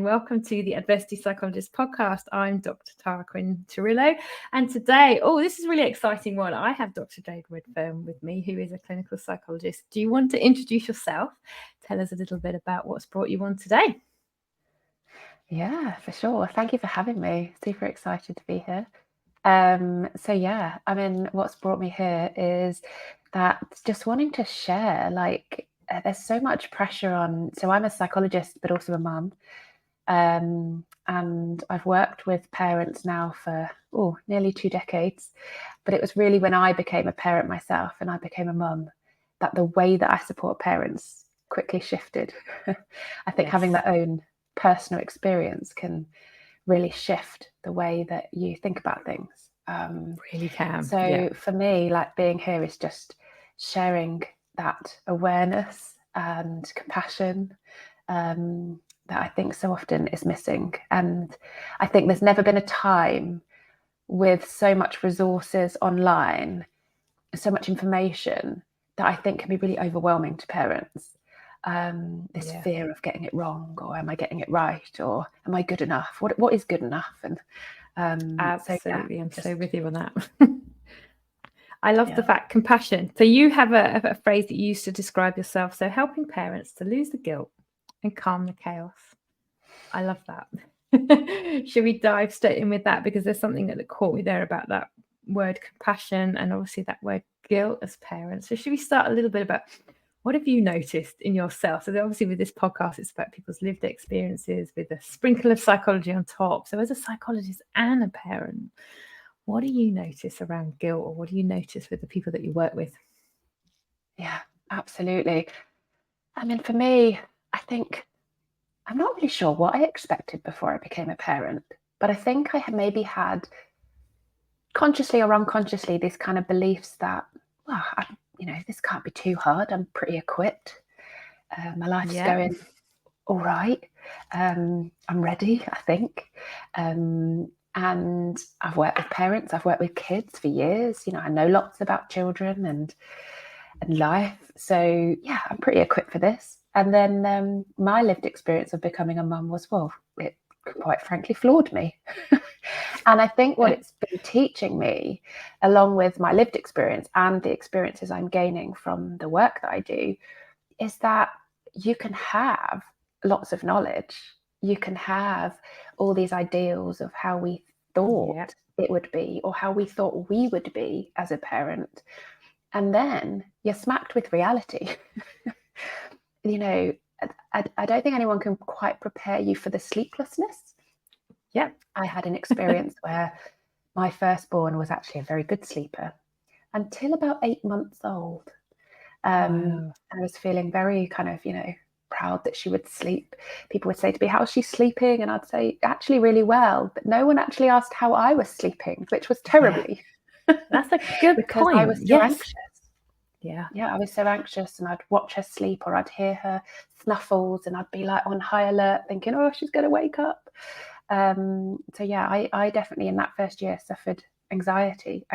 welcome to the Adversity Psychologist Podcast. I'm Dr Tara Quinn Turillo, and today, this is a really exciting one. I have Dr Jade Redfern with me, who is a clinical psychologist. Do you want to introduce yourself? Tell us a little bit about what's brought you on today. Yeah, for sure. Thank you for having me. Super excited to be here. What's brought me here is that just wanting to share, there's so much pressure on. So I'm a psychologist, but also a mum. And I've worked with parents now for nearly 2 decades. But it was really when I became a parent myself and I became a mum that the way that I support parents quickly shifted. I think having that own personal experience can really shift the way that you think about things. Really can. So for me, being here is just sharing that awareness and compassion that I think so often is missing. And I think there's never been a time with so much resources online, so much information that I think can be really overwhelming to parents. This fear of getting it wrong, or am I getting it right, or am I good enough? What is good enough? And absolutely, I'm so with you on that. I love the fact compassion. So you have a phrase that you use to describe yourself. So helping parents to lose the guilt and calm the chaos. I love that. Should we dive straight in with that? Because there's something that caught me there about that word compassion and obviously that word guilt as parents. So should we start a little bit about what have you noticed in yourself? So obviously with this podcast, it's about people's lived experiences with a sprinkle of psychology on top. So as a psychologist and a parent, what do you notice around guilt, or what do you notice with the people that you work with? Yeah, absolutely. I mean, for me, I think I'm not really sure what I expected before I became a parent, but I think I had maybe had consciously or unconsciously these kind of beliefs that, this can't be too hard. I'm pretty equipped. My life's going all right. I'm ready, I think. And I've worked with parents, I've worked with kids for years. I know lots about children and life. So yeah, I'm pretty equipped for this. And then my lived experience of becoming a mum was, it quite frankly floored me. And I think what it's been teaching me, along with my lived experience and the experiences I'm gaining from the work that I do, is that you can have lots of knowledge. You can have all these ideals of how we thought it would be, or how we thought we would be as a parent. And then you're smacked with reality. I don't think anyone can quite prepare you for the sleeplessness. Yeah, I had an experience where my firstborn was actually a very good sleeper until about 8 months old. I was feeling very kind of, proud that she would sleep. People would say to me, how's she sleeping? And I'd say, actually really well. But no one actually asked how I was sleeping, which was terribly. That's a good because point. I was so anxious. Yeah, I was so anxious, and I'd watch her sleep, or I'd hear her snuffles, and I'd be on high alert thinking, she's going to wake up. I definitely in that first year suffered anxiety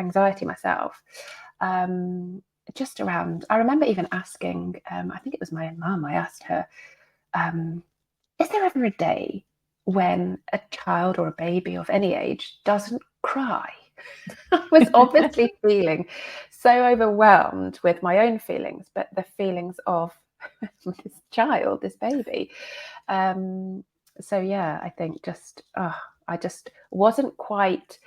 myself. Just around, I remember even asking, I think it was my mum, I asked her, is there ever a day when a child or a baby of any age doesn't cry? I was obviously feeling so overwhelmed with my own feelings, but the feelings of this child, this baby. I think I just wasn't quite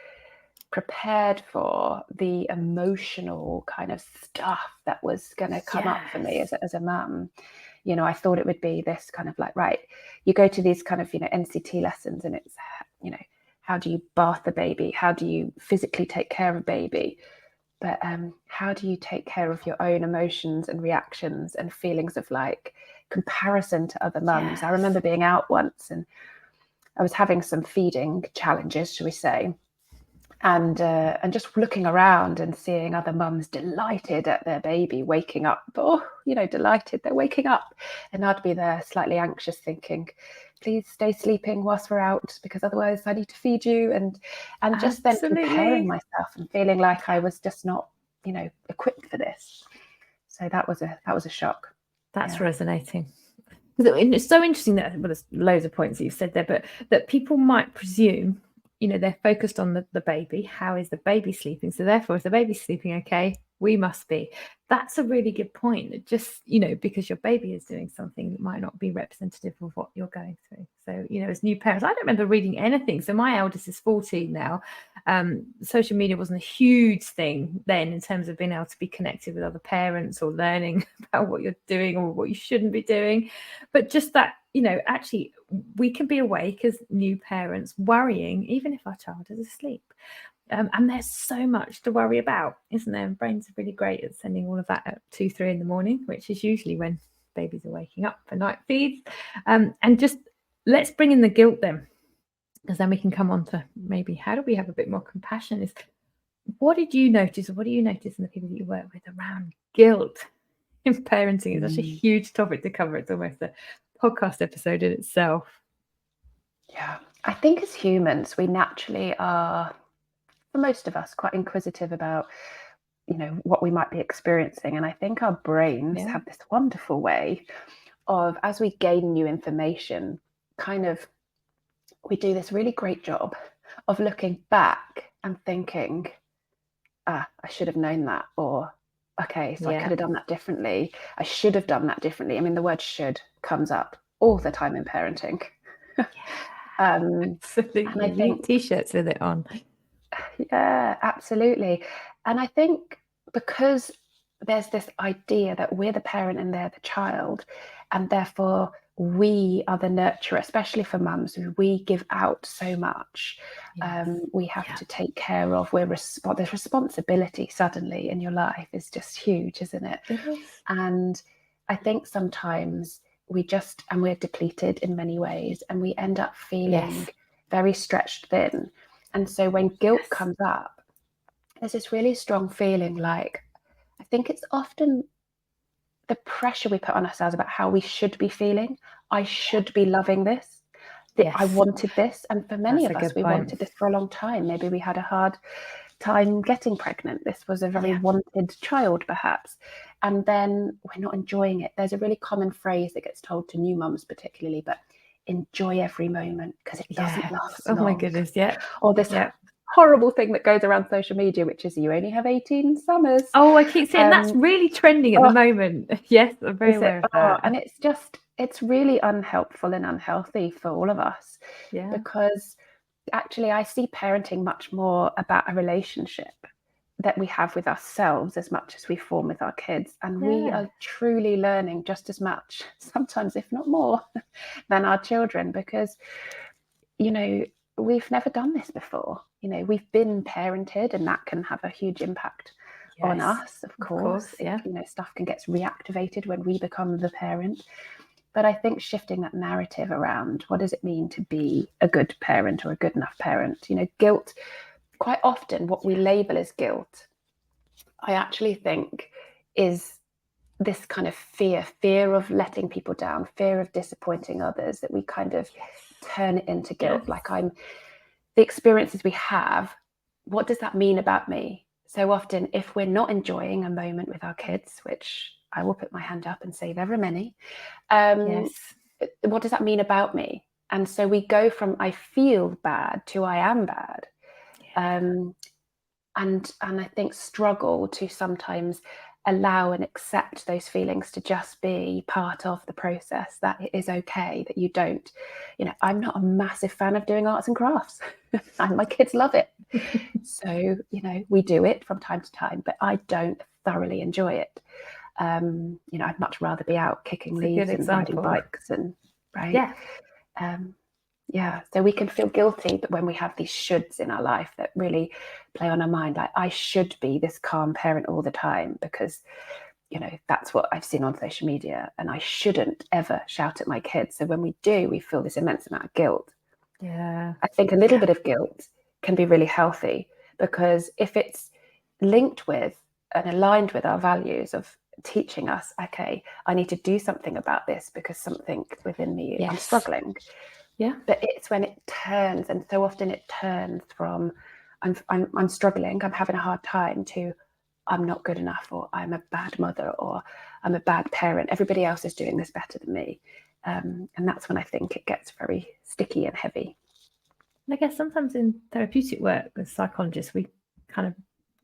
prepared for the emotional kind of stuff that was going to come up for me as a mum. I thought it would be this kind of right, you go to these kind of, NCT lessons, and it's, how do you bath a baby? How do you physically take care of a baby? But how do you take care of your own emotions and reactions and feelings of comparison to other mums? Yes. I remember being out once, and I was having some feeding challenges, shall we say, and just looking around and seeing other mums delighted at their baby waking up. Delighted they're waking up, and I'd be there slightly anxious, thinking, please stay sleeping whilst we're out, because otherwise I need to feed you, and just then comparing myself and feeling like I was just not equipped for this. So that was a shock. That's resonating. It's so interesting that, well, there's loads of points that you've said there, but that people might presume, they're focused on the baby. How is the baby sleeping? So therefore, if the baby's sleeping okay, we must be. That's a really good point. That just, because your baby is doing something that might not be representative of what you're going through. So, as new parents, I don't remember reading anything. So my eldest is 14 now. Social media wasn't a huge thing then in terms of being able to be connected with other parents or learning about what you're doing or what you shouldn't be doing. But just that, actually we can be awake as new parents worrying, even if our child is asleep. And there's so much to worry about, isn't there? And brains are really great at sending all of that at 2-3 in the morning, which is usually when babies are waking up for night feeds. And just let's bring in the guilt then, because then we can come on to maybe how do we have a bit more compassion. Is what did you notice, or what do you notice in the people that you work with around guilt in parenting? It's such a huge topic to cover. It's almost a podcast episode in itself. Yeah, I think as humans, we naturally are, for most of us, quite inquisitive about, what we might be experiencing. And I think our brains have this wonderful way of, as we gain new information, we do this really great job of looking back and thinking, I should have known that, or okay, so I could have done that differently. I should have done that differently. I mean, the word should comes up all the time in parenting. Absolutely. And I think t-shirts with it on. Yeah, absolutely. And I think because there's this idea that we're the parent and they're the child, and therefore we are the nurturer, especially for mums. We give out so much. We have to take care of. There's responsibility suddenly in your life is just huge, isn't it? It is. And I think sometimes we're depleted in many ways, and we end up feeling very stretched thin. And so when guilt comes up, there's this really strong feeling like, I think it's often the pressure we put on ourselves about how we should be feeling. I should be loving this. I wanted this. And for many of us, we wanted this for a long time. Maybe we had a hard time getting pregnant. This was a very wanted child, perhaps. And then we're not enjoying it. There's a really common phrase that gets told to new mums particularly, but enjoy every moment because it doesn't last long. Oh my goodness, Or this horrible thing that goes around social media, which is you only have 18 summers. Oh, I keep saying that's really trending at the moment. Yes, I'm very aware of that. And it's really unhelpful and unhealthy for all of us. Yeah. Because actually I see parenting much more about a relationship that we have with ourselves as much as we form with our kids. And we are truly learning just as much, sometimes if not more, than our children, because, we've never done this before. We've been parented, and that can have a huge impact on us, of course. Stuff can get reactivated when we become the parent. But I think shifting that narrative around, what does it mean to be a good parent or a good enough parent? Guilt, quite often what we label as guilt, I actually think is this kind of fear of letting people down, fear of disappointing others, that we kind of turn it into guilt. Like the experiences we have, what does that mean about me? So often if we're not enjoying a moment with our kids, which I will put my hand up and say there are many, what does that mean about me? And so we go from I feel bad to I am bad. And I think struggle to sometimes allow and accept those feelings to just be part of the process, that it is okay, that you don't, I'm not a massive fan of doing arts and crafts and my kids love it. So, we do it from time to time, but I don't thoroughly enjoy it. I'd much rather be out kicking leaves and riding bikes and so we can feel guilty, but when we have these shoulds in our life that really play on our mind, like I should be this calm parent all the time because, that's what I've seen on social media, and I shouldn't ever shout at my kids. So when we do, we feel this immense amount of guilt. Yeah. I think a little bit of guilt can be really healthy, because if it's linked with and aligned with our values of teaching us, okay, I need to do something about this because something within me, I'm struggling. Yeah, but it's when it turns, and so often it turns from I'm struggling, I'm having a hard time, to I'm not good enough, or I'm a bad mother, or I'm a bad parent. Everybody else is doing this better than me. And that's when I think it gets very sticky and heavy. And I guess sometimes in therapeutic work as psychologists, we kind of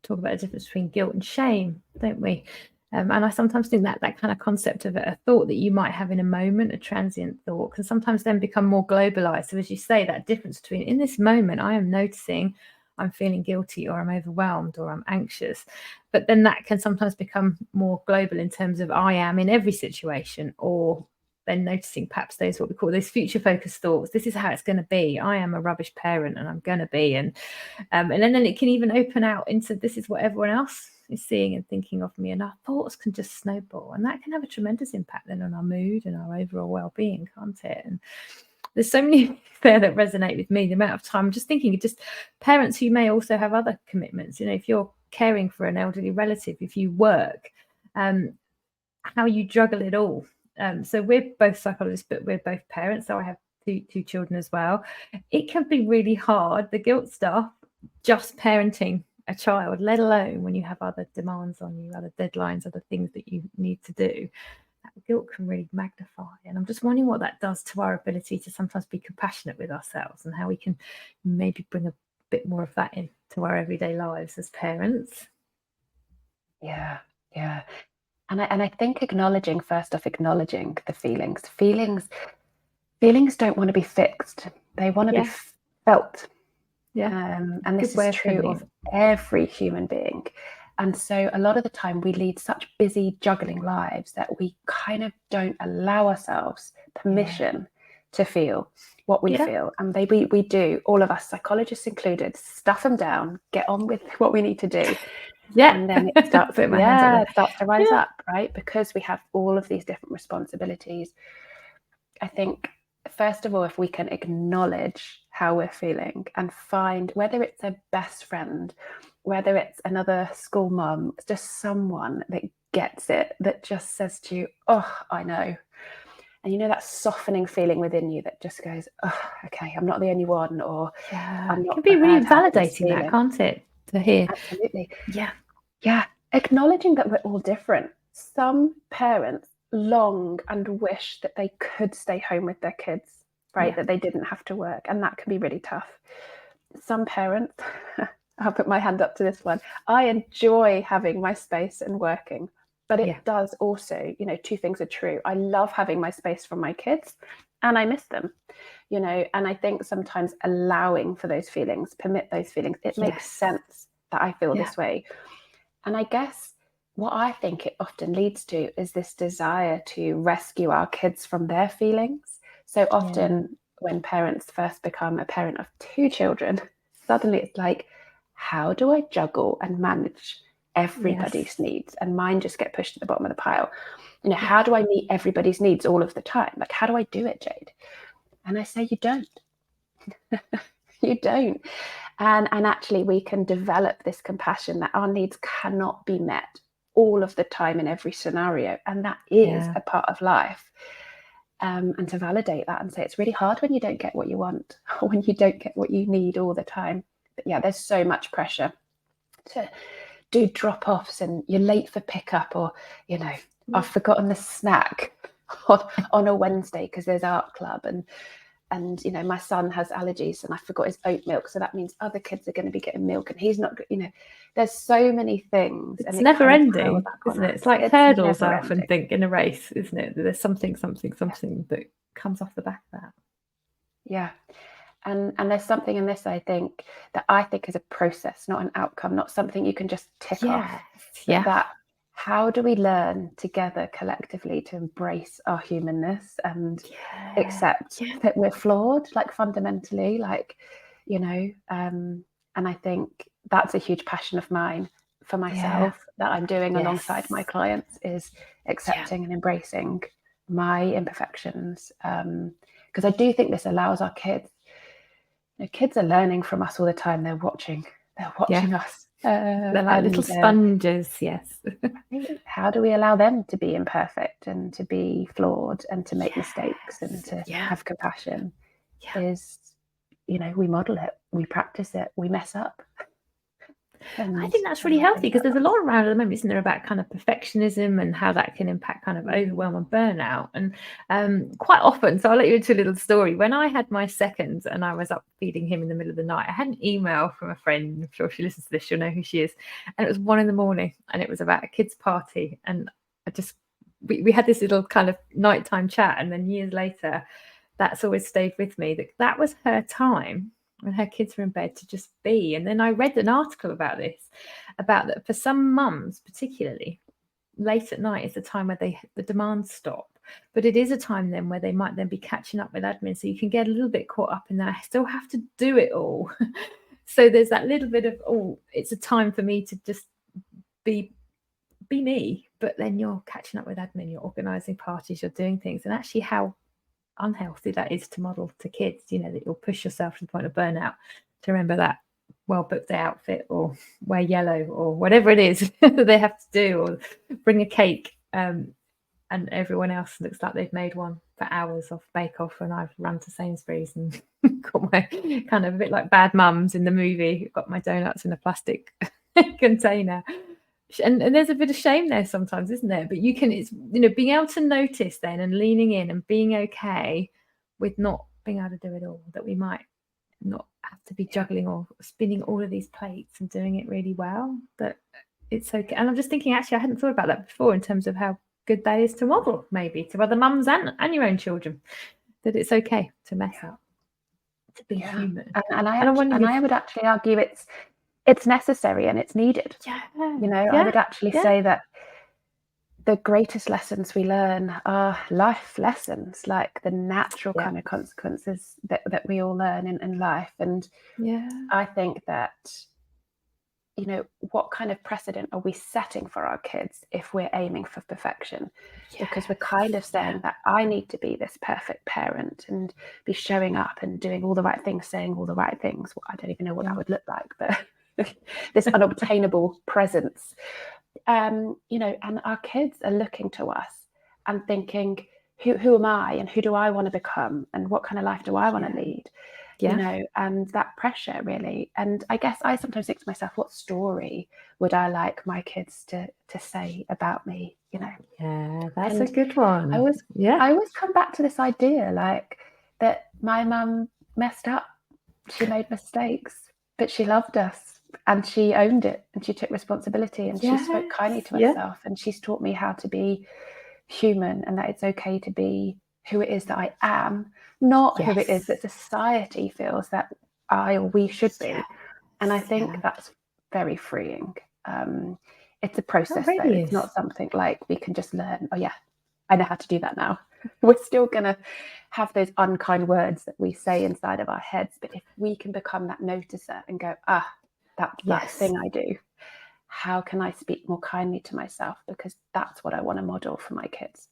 talk about the difference between guilt and shame, don't we? And I sometimes think that kind of concept of a thought that you might have in a moment, a transient thought, can sometimes then become more globalized. So as you say, that difference between in this moment, I am noticing I'm feeling guilty or I'm overwhelmed or I'm anxious. But then that can sometimes become more global in terms of I am in every situation, or then noticing perhaps those, what we call those future focused thoughts. This is how it's going to be. I am a rubbish parent and I'm going to be. And then it can even open out into this is what everyone else is seeing and thinking of me. And our thoughts can just snowball. And that can have a tremendous impact then on our mood and our overall well-being, can't it? And there's so many there that resonate with me. The amount of time, I'm just thinking, just parents who may also have other commitments. You know, if you're caring for an elderly relative, if you work, how you juggle it all. So we're both psychologists, but we're both parents. So I have two children as well. It can be really hard, the guilt stuff, just parenting a child, let alone when you have other demands on you, other deadlines, other things that you need to do. That guilt can really magnify. And I'm just wondering what that does to our ability to sometimes be compassionate with ourselves and how we can maybe bring a bit more of that into our everyday lives as parents. Yeah. And I think acknowledging the feelings. Feelings don't want to be fixed. They want to be felt. Yeah. And this is true of every human being. And so a lot of the time we lead such busy juggling lives that we kind of don't allow ourselves permission to feel what we feel. And we do, all of us, psychologists included, stuff them down, get on with what we need to do. Yeah. And then it starts, it starts to rise up, right? Because we have all of these different responsibilities. I think, first of all, if we can acknowledge how we're feeling and find, whether it's a best friend, whether it's another school mum, just someone that gets it, that just says to you, oh, I know. And you know that softening feeling within you that just goes, oh, okay, I'm not the only one, or I'm not. It can be really validating, that, can't it? To hear. Absolutely. Yeah. Acknowledging that we're all different. Some parents long and wish that they could stay home with their kids, right? That they didn't have to work. And that can be really tough. Some parents, I'll put my hand up to this one, I enjoy having my space and working. But it does also, two things are true. I love having my space from my kids and I miss them, and I think sometimes allowing for those feelings, permit those feelings, it makes sense that I feel this way. And I guess what I think it often leads to is this desire to rescue our kids from their feelings. So often when parents first become a parent of two children, suddenly it's like, how do I juggle and manage everybody's needs? And mine just get pushed to the bottom of the pile. How do I meet everybody's needs all of the time? Like, how do I do it, Jade? And I say, you don't. You don't. And actually we can develop this compassion that our needs cannot be met all of the time in every scenario. And that is a part of life. And to validate that and say it's really hard when you don't get what you want or when you don't get what you need all the time. But there's so much pressure to do drop-offs and you're late for pickup, or, I've forgotten the snack on a Wednesday because there's art club, and my son has allergies and I forgot his oat milk, so that means other kids are going to be getting milk and he's not, there's so many things. It's never ending, isn't it? It's like hurdles, I often think, in a race, isn't it? There's something that comes off the back of that. And there's something in this, I think is a process, not an outcome, not something you can just tick off. That how do we learn together collectively to embrace our humanness and accept that we're flawed, like fundamentally, and I think that's a huge passion of mine for myself that I'm doing alongside my clients, is accepting and embracing my imperfections. Because I do think this allows our kids, kids are learning from us all the time. They're watching us. They're like little sponges. How do we allow them to be imperfect and to be flawed and to make mistakes and to have compassion? Is, we model it, we practice it, we mess up. And I think that's really healthy, because there's a lot around at the moment, isn't there, about kind of perfectionism and how that can impact kind of overwhelm and burnout. And quite often, so I'll let you into a little story. When I had my second and I was up feeding him in the middle of the night, I had an email from a friend. I'm sure if she listens to this, she'll know who she is. And it was 1 a.m, and it was about a kid's party. And we had this little kind of nighttime chat. And then years later, that's always stayed with me, that was her time when her kids were in bed to just be. And then I read an article about this, about that for some mums, particularly late at night is the time where the demands stop. But it is a time then where they might then be catching up with admin. So you can get a little bit caught up in that. I still have to do it all. So there's that little bit of, it's a time for me to just be me. But then you're catching up with admin, you're organising parties, you're doing things. And actually how unhealthy that is to model to kids, that you'll push yourself to the point of burnout, to remember that well-booked outfit or wear yellow or whatever it is that they have to do, or bring a cake, and everyone else looks like they've made one for hours off Bake Off, and I've run to Sainsbury's and got my kind of a bit like Bad Mums in the movie, got my donuts in a plastic container. And there's a bit of shame there sometimes, isn't there? But it's being able to notice then and leaning in and being okay with not being able to do it all, that we might not have to be juggling or spinning all of these plates and doing it really well, that it's okay. And I'm just thinking, actually, I hadn't thought about that before, in terms of how good that is to model maybe to other mums and your own children, that it's okay to mess up, to be human. And I would actually argue it's necessary and it's needed. I would actually say that the greatest lessons we learn are life lessons, like the natural kind of consequences that we all learn in life. And I think that, what kind of precedent are we setting for our kids if we're aiming for perfection? Because we're kind of saying that I need to be this perfect parent and be showing up and doing all the right things, saying all the right things. I don't even know what that would look like, but this unobtainable presence, and our kids are looking to us and thinking, who am I and who do I want to become and what kind of life do I want to lead? And that pressure really. And I guess I sometimes think to myself, what story would I like my kids to say about me? That's a good one. I always come back to this idea, like, that my mum messed up, she made mistakes, but she loved us. And she owned it, and she took responsibility, and she spoke kindly to herself, and she's taught me how to be human, and that it's okay to be who it is that I am, not who it is that society feels that I or we should be. And I think that's very freeing. It's a process, though. It's not something like we can just learn, I know how to do that now. We're still going to have those unkind words that we say inside of our heads. But if we can become that noticer and go, that thing I do, how can I speak more kindly to myself? Because that's what I want to model for my kids.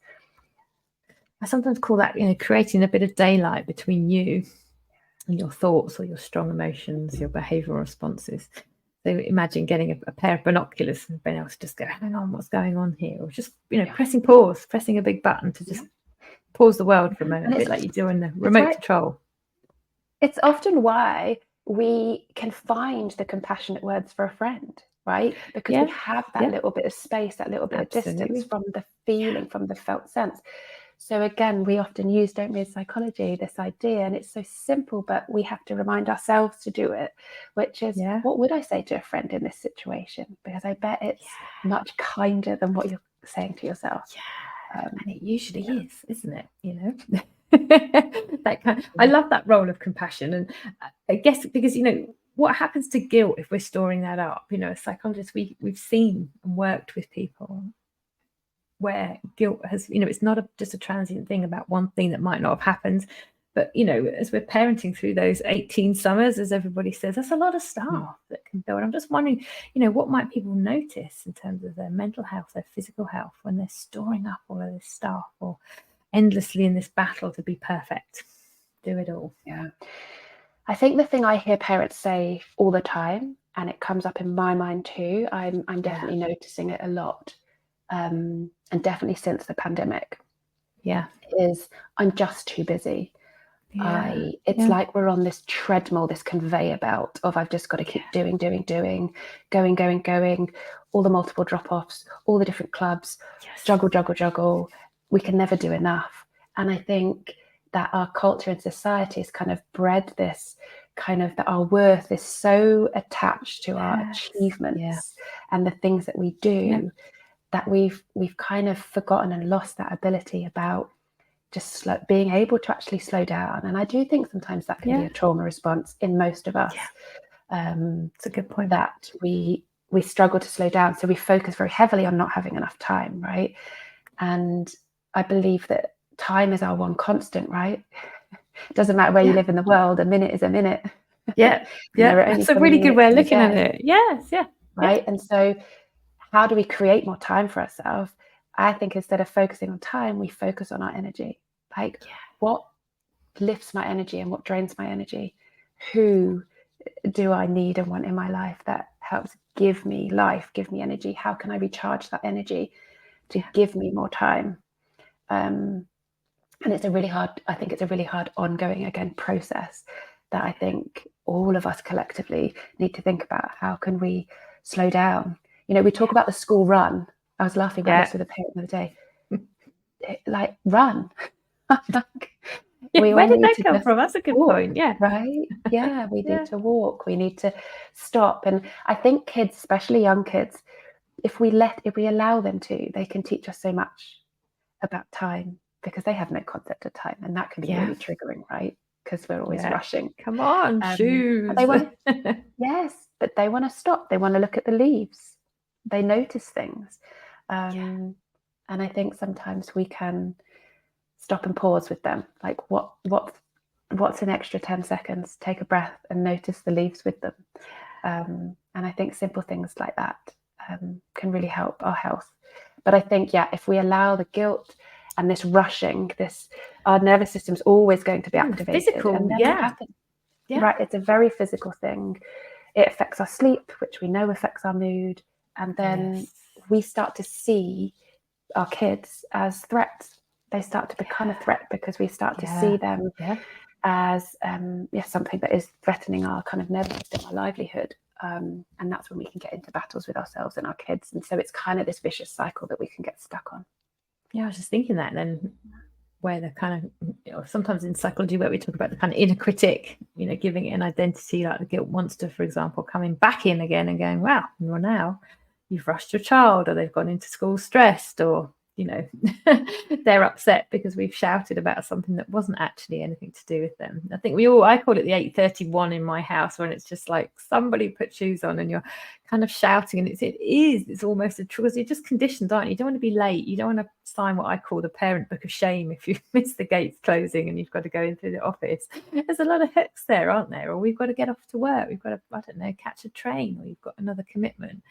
I sometimes call that, creating a bit of daylight between you and your thoughts or your strong emotions, your behavioural responses. So imagine getting a pair of binoculars and being able to just go, hang on, what's going on here? Or just, pressing pause, pressing a big button to just pause the world for a moment, a bit like you do in the remote control. It's often why we can find the compassionate words for a friend, right? Because we have that little bit of space, that little bit of distance from the feeling, from the felt sense. So again, we often use, don't we, in psychology, this idea, and it's so simple, but we have to remind ourselves to do it, which is, what would I say to a friend in this situation? Because I bet it's much kinder than what you're saying to yourself. And it usually is, isn't it? That kind I love that role of compassion. And I guess because, what happens to guilt if we're storing that up? As psychologists, we've seen and worked with people where guilt has, it's not just a transient thing about one thing that might not have happened. But, as we're parenting through those 18 summers, as everybody says, that's a lot of stuff that can build. I'm just wondering, what might people notice in terms of their mental health, their physical health, when they're storing up all of this stuff, or endlessly in this battle to be perfect, do it all. I think the thing I hear parents say all the time, and it comes up in my mind too, I'm definitely noticing it a lot, and definitely since the pandemic, is I'm just too busy. It's like we're on this treadmill, this conveyor belt of I've just got to keep doing, going, all the multiple drop-offs, all the different clubs, juggle. We can never do enough. And I think that our culture and society has kind of bred this kind of, that our worth is so attached to our achievements and the things that we do, that we've kind of forgotten and lost that ability about just being able to actually slow down. And I do think sometimes that can be a trauma response in most of us. It's a good point. That we struggle to slow down, so we focus very heavily on not having enough time, right? And I believe that time is our one constant, right? It doesn't matter where you live in the world, a minute is a minute. It's a really good way of looking at it. Right. And so how do we create more time for ourselves? I think instead of focusing on time, we focus on our energy. Like, what lifts my energy and what drains my energy? Who do I need and want in my life that helps give me life, give me energy? How can I recharge that energy to give me more time? And it's a really hard ongoing, again, process that I think all of us collectively need to think about. How can we slow down? You know, we talk about the school run. I was laughing about this with a parent the other day. Like, run. Where did that come from? That's a good point. Right. We need to walk. We need to stop. And I think kids, especially young kids, if we allow them to, they can teach us so much about time, because they have no concept of time, and that can be really triggering, right? Because we're always rushing. Come on, shoes. They want, but they want to stop. They want to look at the leaves. They notice things. And I think sometimes we can stop and pause with them. Like, what's an extra 10 seconds? Take a breath and notice the leaves with them. And I think simple things like that can really help our health. But I think, if we allow the guilt and this rushing, our nervous system's always going to be activated. Physical, and then what happens? Right, it's a very physical thing. It affects our sleep, which we know affects our mood. And then we start to see our kids as threats. They start to become a threat, because we start to see them as something that is threatening our kind of nervous system, our livelihood. And that's when we can get into battles with ourselves and our kids. And so it's kind of this vicious cycle that we can get stuck on. I was just thinking that then, where the kind of, sometimes in psychology where we talk about the kind of inner critic, giving it an identity, like the guilt monster, for example, coming back in again and going, well, now you've rushed your child, or they've gone into school stressed, or they're upset because we've shouted about something that wasn't actually anything to do with them. I think I call it the 8:31 in my house, when it's just like somebody put shoes on and you're kind of shouting, and it's almost a because you're just conditioned, aren't you? You don't want to be late. You don't want to sign what I call the parent book of shame if you miss the gates closing and you've got to go into the office. There's a lot of hooks there, aren't there? Or we've got to get off to work. We've got to, I don't know, catch a train, or you've got another commitment.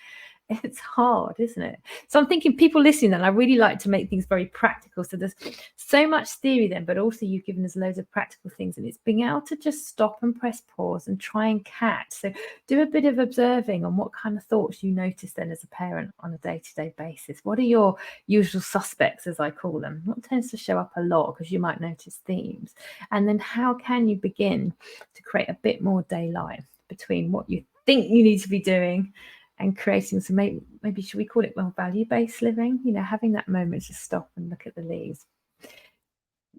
It's hard, isn't it? So I'm thinking, people listening, and I really like to make things very practical. So there's so much theory then, but also you've given us loads of practical things, and it's being able to just stop and press pause and try and catch. So do a bit of observing on what kind of thoughts you notice then as a parent on a day-to-day basis. What are your usual suspects, as I call them? What tends to show up a lot, because you might notice themes? And then how can you begin to create a bit more daylight between what you think you need to be doing and creating some, maybe should we call it more value-based living? Having that moment to stop and look at the leaves.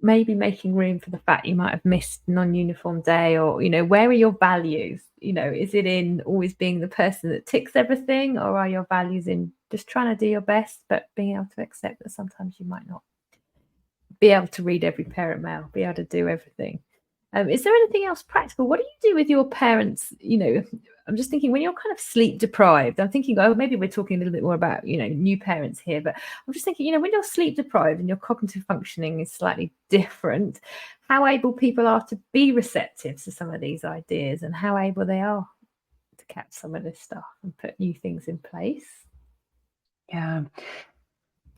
Maybe making room for the fact you might have missed non-uniform day, or, where are your values? Is it in always being the person that ticks everything, or are your values in just trying to do your best, but being able to accept that sometimes you might not be able to read every parent mail, be able to do everything? Is there anything else practical? What do you do with your parents? I'm just thinking, when you're kind of sleep deprived, I'm thinking, maybe we're talking a little bit more about, new parents here, but I'm just thinking, when you're sleep deprived and your cognitive functioning is slightly different, how able people are to be receptive to some of these ideas, and how able they are to catch some of this stuff and put new things in place. Yeah,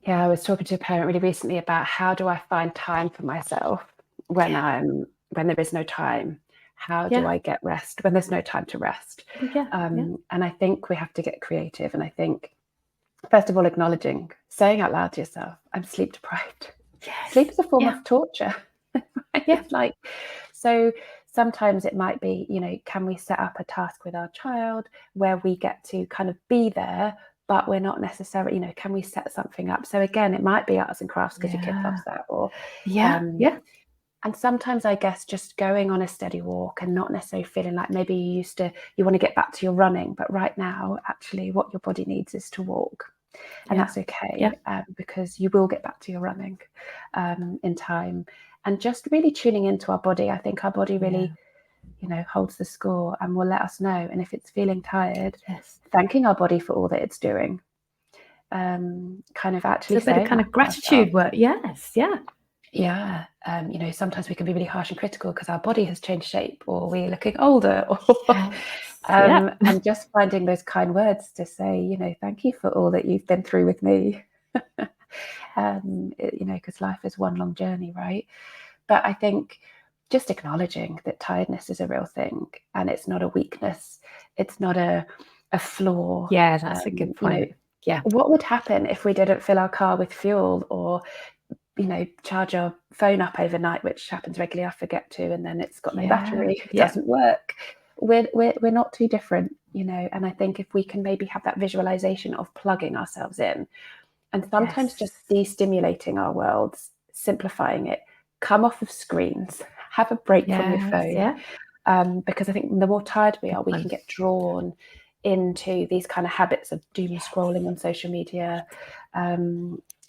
I was talking to a parent really recently about how do I find time for myself when there is no time. How do I get rest when there's no time to rest? And I think we have to get creative. And I think, first of all, saying out loud to yourself, I'm sleep deprived. Sleep is a form of torture. It's like So sometimes it might be, can we set up a task with our child where we get to kind of be there, but we're not necessarily, can we set something up? So again, it might be arts and crafts because your kid loves that, or and sometimes I guess just going on a steady walk and not necessarily feeling like maybe you want to get back to your running, but right now, actually what your body needs is to walk. And that's okay, because you will get back to your running in time. And just really tuning into our body. I think our body really, holds the score and will let us know. And if it's feeling tired, thanking our body for all that it's doing. Kind of actually it's a bit of kind of gratitude work. Yeah. Sometimes we can be really harsh and critical because our body has changed shape, or we're looking older, or and just finding those kind words to say, thank you for all that you've been through with me. Because life is one long journey, right? But I think just acknowledging that tiredness is a real thing, and it's not a weakness, it's not a flaw. Yeah, that's a good point. What would happen if we didn't fill our car with fuel, or charge our phone up overnight, which happens regularly, I forget to, and then it's got no battery, it doesn't work. We're not too different, and I think if we can maybe have that visualization of plugging ourselves in, and sometimes just de-stimulating our worlds, simplifying it, come off of screens, have a break from your phone, because I think the more tired we are, we can get drawn into these kind of habits of doom scrolling on social media.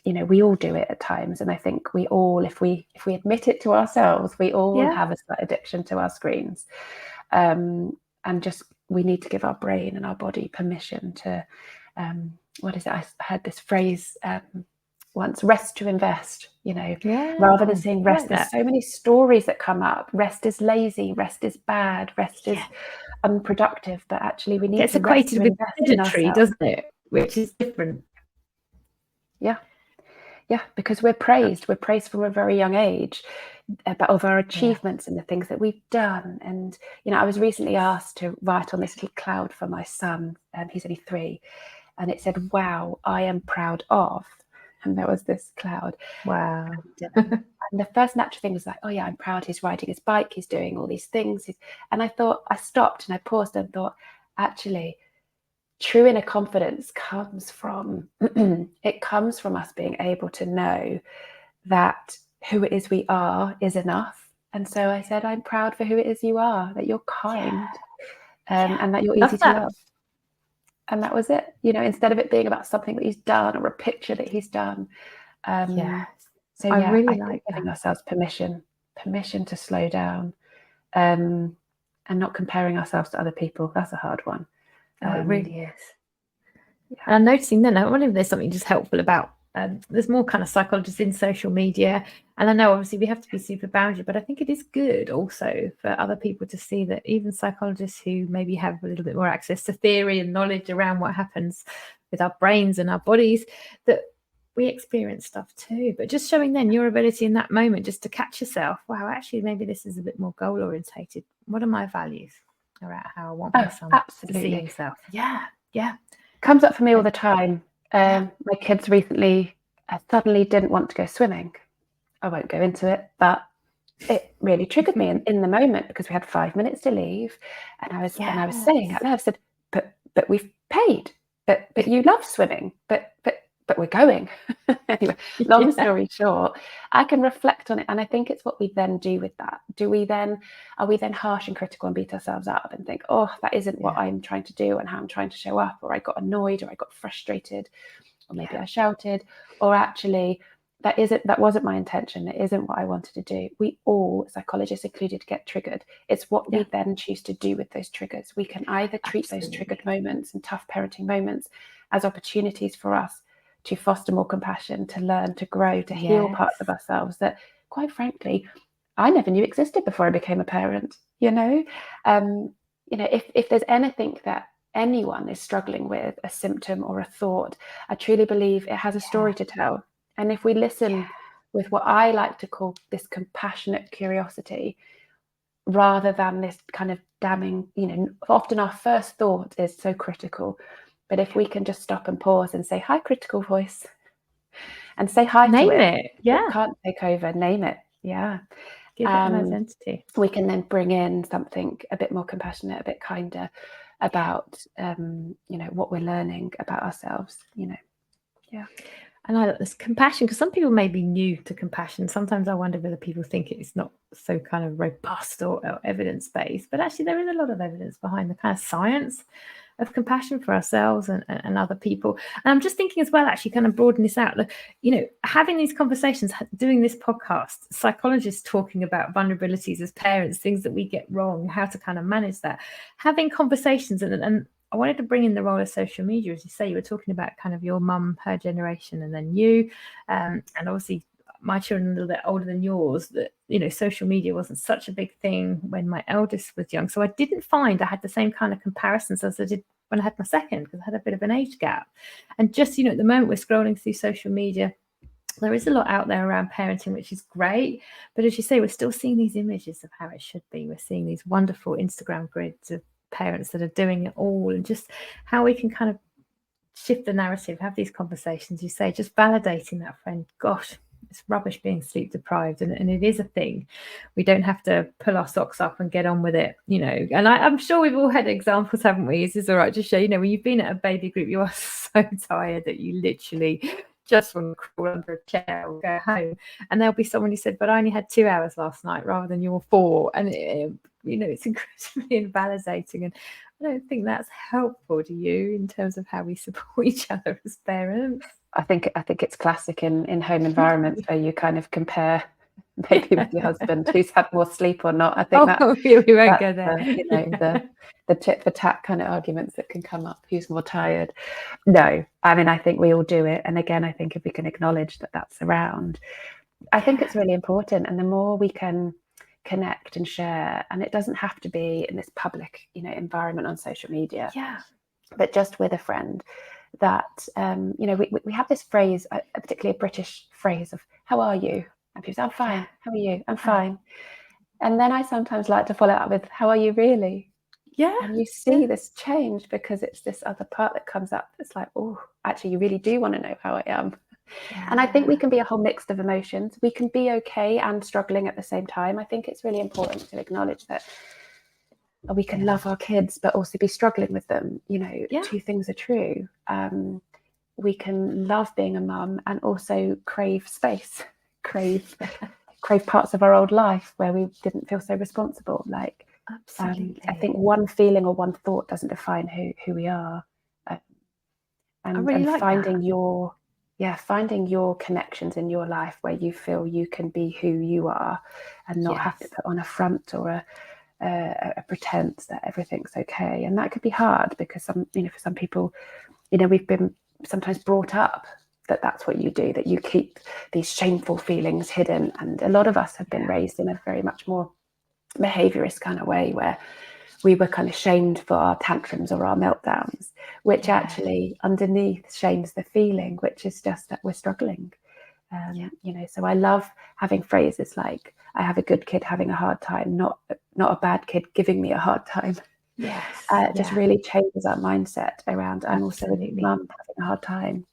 We all do it at times, and I think we all, if we admit it to ourselves, we all have a slight addiction to our screens, and just we need to give our brain and our body permission to what is it? I heard this phrase once: rest to invest. Rather than saying rest, there's so many stories that come up. Rest is lazy, rest is bad, rest is unproductive, but actually we need to equated with sedentary, doesn't it? Which is different. Because we're praised from a very young age of our achievements and the things that we've done. And I was recently asked to write on this little cloud for my son, he's only 3, and it said, "Wow, I am proud of," and there was this cloud. Wow. And the first natural thing was like, oh yeah, I'm proud he's riding his bike, he's doing all these things. And I stopped and I paused and thought, actually, true inner confidence comes from us being able to know that who it is we are is enough. And so I said, I'm proud for who it is you are, that you're kind, and that you're easy to love. And that was it, instead of it being about something that he's done or a picture that he's done. So I really like giving ourselves permission to slow down, and not comparing ourselves to other people. That's a hard one. It really is. And I'm noticing then, I wonder if there's something just helpful about, there's more kind of psychologists in social media. And I know obviously we have to be super boundary, but I think it is good also for other people to see that even psychologists who maybe have a little bit more access to theory and knowledge around what happens with our brains and our bodies, that we experience stuff too. But just showing then your ability in that moment just to catch yourself, wow, actually maybe this is a bit more goal orientated. What are my values around how I want my son to see himself? Comes up for me all the time. My kids recently suddenly didn't want to go swimming. I won't go into it, but it really triggered me in the moment, because we had 5 minutes to leave, and I was saying out loud, I said, but we've paid, but you love swimming, but we're going. Anyway, long story short, I can reflect on it, and I think it's what we then do with that. Are we then harsh and critical and beat ourselves up and think, oh, that isn't what I'm trying to do and how I'm trying to show up, or I got annoyed, or I got frustrated, or maybe I shouted, or actually that wasn't my intention, it isn't what I wanted to do. We all, psychologists included, get triggered. It's what we then choose to do with those triggers. We can either treat those triggered moments and tough parenting moments as opportunities for us to foster more compassion, to learn, to grow, to heal parts of ourselves that, quite frankly, I never knew existed before I became a parent. If there's anything that anyone is struggling with, a symptom or a thought, I truly believe it has a story to tell. And if we listen with what I like to call this compassionate curiosity, rather than this kind of damning, often our first thought is so critical. But if we can just stop and pause and say, hi, critical voice, and say hi to it. Name it. It can't take over. Name it. Give it an identity. We can then bring in something a bit more compassionate, a bit kinder about, what we're learning about ourselves, Yeah. And I like this compassion, because some people may be new to compassion. Sometimes I wonder whether people think it's not so kind of robust or evidence-based, but actually there is a lot of evidence behind the kind of science of compassion for ourselves and other people. And I'm just thinking as well, actually kind of broaden this out, having these conversations, doing this podcast, psychologists talking about vulnerabilities as parents, things that we get wrong, how to kind of manage that, having conversations. And I wanted to bring in the role of social media. As you say, you were talking about kind of your mum, her generation, and then you, and obviously my children are a little bit older than yours, that, social media wasn't such a big thing when my eldest was young. So I didn't find I had the same kind of comparisons as I did when I had my second, because I had a bit of an age gap. And just, at the moment we're scrolling through social media, there is a lot out there around parenting, which is great. But as you say, we're still seeing these images of how it should be. We're seeing these wonderful Instagram grids of parents that are doing it all, and just how we can kind of shift the narrative, have these conversations. You say, just validating that friend, gosh, it's rubbish being sleep deprived, and it is a thing. We don't have to pull our socks up and get on with it, and I'm sure we've all had examples, haven't we? Is this all right to share? When you've been at a baby group, you are so tired that you literally just want to crawl under a chair or go home, and there'll be someone who said, but I only had 2 hours last night rather than your 4, and it's incredibly invalidating. And I don't think that's helpful to you in terms of how we support each other as parents. I think it's classic in home environments where you kind of compare maybe with your husband who's had more sleep or not. I think we won't go there. The tit for tat kind of arguments that can come up. Who's more tired? No, I mean, I think we all do it. And again, I think if we can acknowledge that that's around, I think it's really important. And the more we can connect and share, and it doesn't have to be in this public, environment on social media, but just with a friend, that we have this phrase, particularly a British phrase of "How are you?" and people say, "I'm fine." "How are you?" "I'm fine." And then I sometimes like to follow up with, "How are you really?" And you see this change, because it's this other part that comes up. It's like, oh, actually, you really do want to know how I am. And I think we can be a whole mix of emotions. We can be okay and struggling at the same time. I think it's really important to acknowledge that we can love our kids, but also be struggling with them. Two things are true. We can love being a mum and also crave space, crave parts of our old life where we didn't feel so responsible. Absolutely. I think one feeling or one thought doesn't define who we are. And finding your connections in your life where you feel you can be who you are and not have to put on a front or a pretense that everything's okay. And that could be hard, because for some people, we've been sometimes brought up that that's what you do, that you keep these shameful feelings hidden. And a lot of us have been raised in a very much more behaviorist kind of way, where we were kind of shamed for our tantrums or our meltdowns, which actually underneath shames the feeling, which is just that we're struggling. So I love having phrases like, I have a good kid having a hard time, not a bad kid giving me a hard time. It just really changes our mindset around, I'm also a mum having a hard time.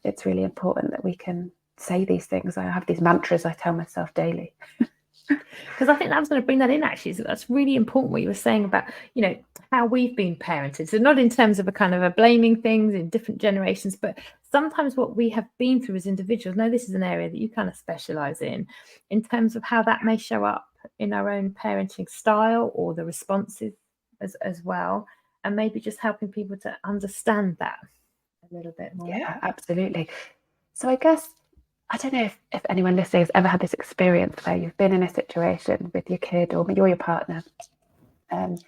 It's really important that we can say these things. I have these mantras I tell myself daily. Because I think that was going to bring that in, actually. So that's really important, what you were saying about, how we've been parented. So not in terms of a kind of a blaming things in different generations, but sometimes what we have been through as individuals. Now, this is an area that you kind of specialize in terms of how that may show up in our own parenting style or the responses as well. And maybe just helping people to understand that a little bit more. Yeah, absolutely. So I guess, I don't know if anyone listening has ever had this experience where you've been in a situation with your kid or you're your partner, and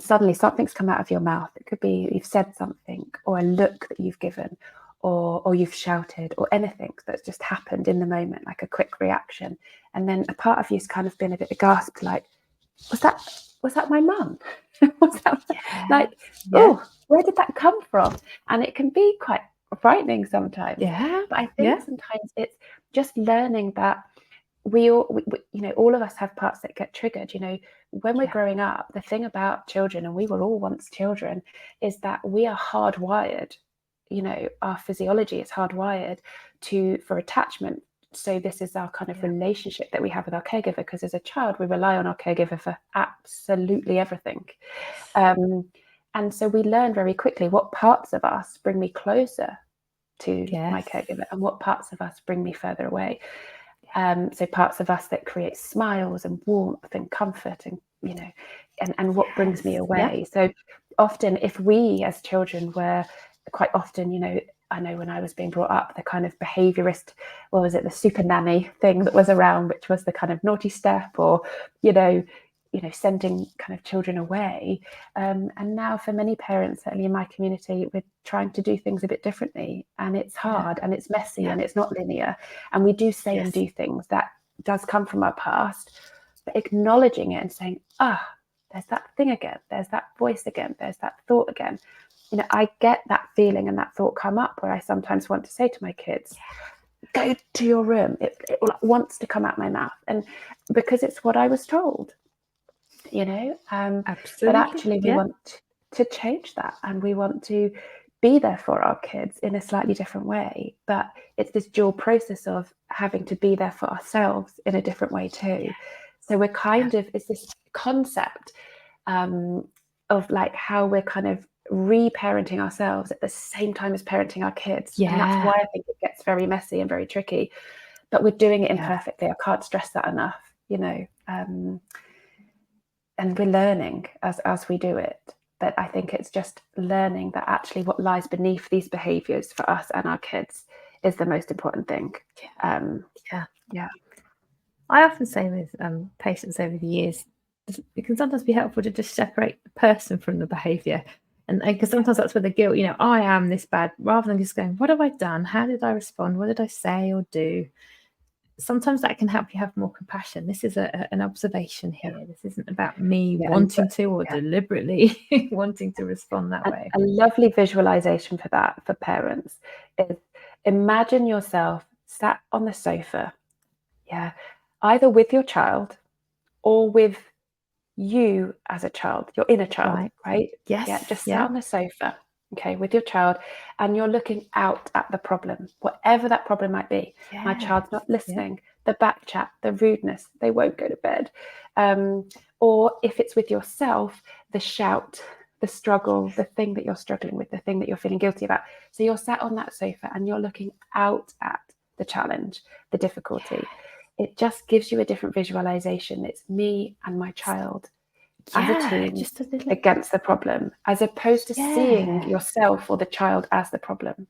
suddenly something's come out of your mouth. It could be you've said something, or a look that you've given, or you've shouted, or anything that's just happened in the moment, like a quick reaction. And then a part of you's kind of been a bit gasped, like, was that my mum? Was that oh, where did that come from? And it can be quite frightening sometimes. But I think sometimes it's just learning that we all of us have parts that get triggered. When we're growing up, the thing about children, and we were all once children, is that we are hardwired. Our physiology is hardwired for attachment so this is our kind of relationship that we have with our caregiver, because as a child we rely on our caregiver for absolutely everything. And so we learn very quickly what parts of us bring me closer to my caregiver and what parts of us bring me further away. So parts of us that create smiles and warmth and comfort and, you know, and what brings me away. So often if we as children were quite often, you know, I know when I was being brought up, the kind of behaviourist, what was it, the super nanny thing that was around, which was the kind of naughty step, or, you know, sending kind of children away. And now for many parents, certainly in my community, we're trying to do things a bit differently, and it's hard and it's messy and it's not linear. And we do say and do things that does come from our past, but acknowledging it and saying, there's that thing again, there's that voice again, there's that thought again. You know, I get that feeling and that thought come up where I sometimes want to say to my kids, go to your room. It wants to come out my mouth. And because it's what I was told, you know, but actually we want to change that, and we want to be there for our kids in a slightly different way. But it's this dual process of having to be there for ourselves in a different way too. So we're kind of, it's this concept of like how we're kind of reparenting ourselves at the same time as parenting our kids. And that's why I think it gets very messy and very tricky, but we're doing it imperfectly. I can't stress that enough, you know, and we're learning as we do it. But I think it's just learning that actually what lies beneath these behaviors for us and our kids is the most important thing. I often say with patients over the years, it can sometimes be helpful to just separate the person from the behavior. And because sometimes that's where the guilt, you know, I am this bad, rather than just going, what have I done? How did I respond? What did I say or do? Sometimes that can help you have more compassion. This is an observation here. This isn't about me wanting to or deliberately wanting to respond that way. A lovely visualization for that, for parents, is imagine yourself sat on the sofa, either with your child or with you as a child, your inner child, right? Just sat on the sofa, with your child, and you're looking out at the problem, whatever that problem might be. My child's not listening, the back chat, the rudeness, they won't go to bed. Or if it's with yourself, the shout, the struggle, the thing that you're struggling with, the thing that you're feeling guilty about. So you're sat on that sofa and you're looking out at the challenge, the difficulty. It just gives you a different visualization. It's me and my child as a team against the problem, as opposed to seeing yourself or the child as the problem.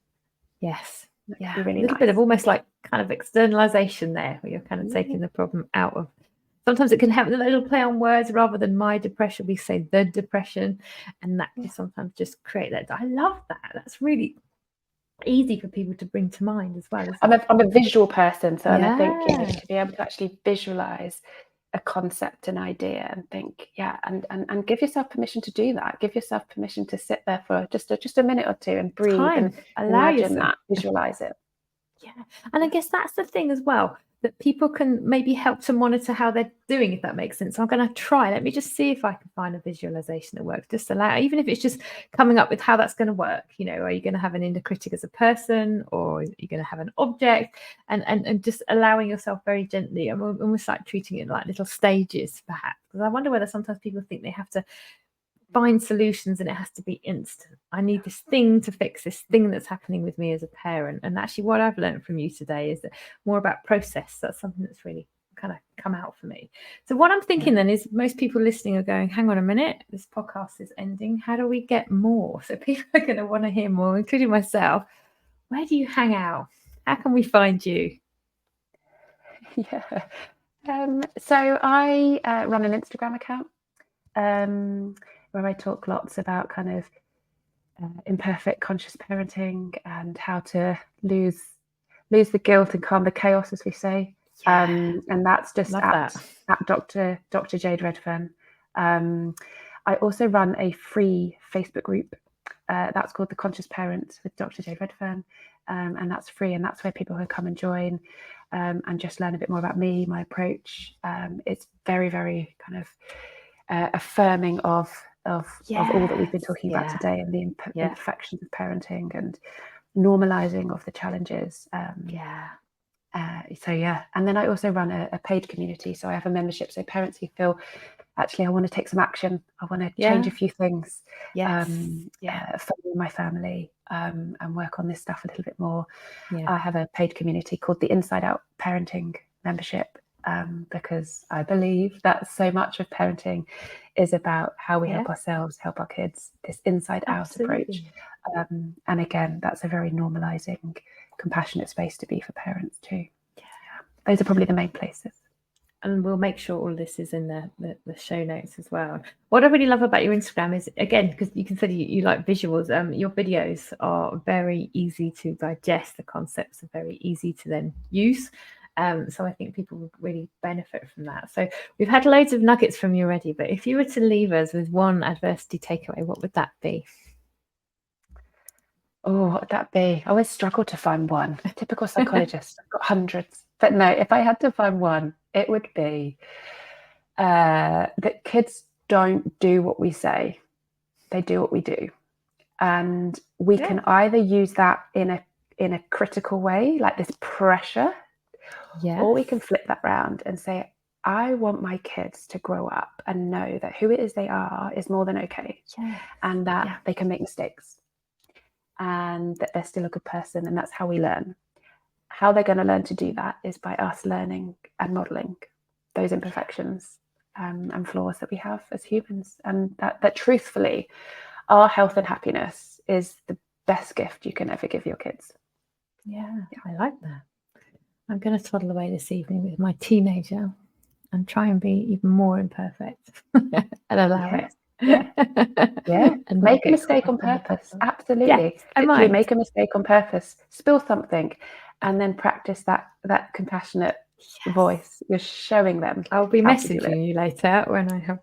Really a little bit of almost like kind of externalization there, where you're kind of taking the problem out of. Sometimes it can have a little play on words, rather than my depression, we say the depression, and that can sometimes just create that. I love that. That's really easy for people to bring to mind as well. I'm a visual person, so and I think to be able to actually visualize a concept, an idea, and think, and give yourself permission to do that. Give yourself permission to sit there for just a minute or two and breathe and imagine that, visualize it. And I guess that's the thing as well, that people can maybe help to monitor how they're doing, if that makes sense. So I'm going to try, let me just see if I can find a visualization that works. Just allow, even if it's just coming up with how that's going to work. You know, are you going to have an inner critic as a person, or are you going to have an object? And just allowing yourself very gently, and almost like treating it like little stages, perhaps. Because I wonder whether sometimes people think they have to find solutions and it has to be instant. I need this thing to fix this thing that's happening with me as a parent. And actually what I've learned from you today is that more about process. That's something that's really kind of come out for me. So what I'm thinking then is, most people listening are going, hang on a minute, this podcast is ending. How do we get more? So people are going to want to hear more, including myself. Where do you hang out? How can we find you? So I run an Instagram account where I talk lots about kind of imperfect conscious parenting and how to lose the guilt and calm the chaos, as we say. And that's just at Dr Jade Redfern. I also run a free Facebook group that's called The Conscious Parent with Dr Jade Redfern, and that's free, and that's where people can come and join and just learn a bit more about me, my approach. It's very, very kind of affirming of all that we've been talking about today, and the imperfections of parenting and normalizing of the challenges. So yeah, and then I also run a paid community. So I have a membership. So parents who feel, actually, I want to take some action. I want to change a few things for my family and work on this stuff a little bit more. I have a paid community called the Inside Out Parenting membership, because I believe that so much of parenting is about how we help ourselves, help our kids, this inside out approach. And again, that's a very normalizing, compassionate space to be for parents too. Those are probably the main places. And we'll make sure all this is in the show notes as well. What I really love about your Instagram is, again, because you can say you like visuals, your videos are very easy to digest. The concepts are very easy to then use. So I think people would really benefit from that. So we've had loads of nuggets from you already, but if you were to leave us with one adversity takeaway, what would that be? Oh, what would that be? I always struggle to find one. Typical psychologist. I've got hundreds. But no, if I had to find one, it would be that kids don't do what we say. They do what we do. And we can either use that in a critical way, like this pressure, or we can flip that around and say, I want my kids to grow up and know that who it is they are is more than okay, and that they can make mistakes, and that they're still a good person, and that's how we learn. How they're going to learn to do that is by us learning and modeling those imperfections and flaws that we have as humans, and that truthfully, our health and happiness is the best gift you can ever give your kids. I like that. I'm going to toddle away this evening with my teenager and try and be even more imperfect and allow it. And make a mistake on purpose. Absolutely. Literally make a mistake on purpose. Spill something, and then practice that compassionate voice. You're showing them. I'll be messaging you later when I have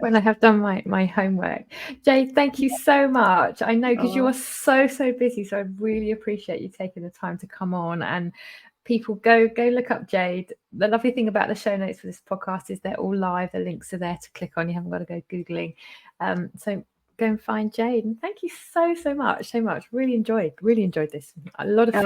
when I have done my homework. Jade, thank you so much. I know because you are so busy, so I really appreciate you taking the time to come on. And people, go look up Jade. The lovely thing about the show notes for this podcast is they're all live. The links are there to click on. You haven't got to go Googling. So go and find Jade. And thank you so much. Really enjoyed this. A lot of food.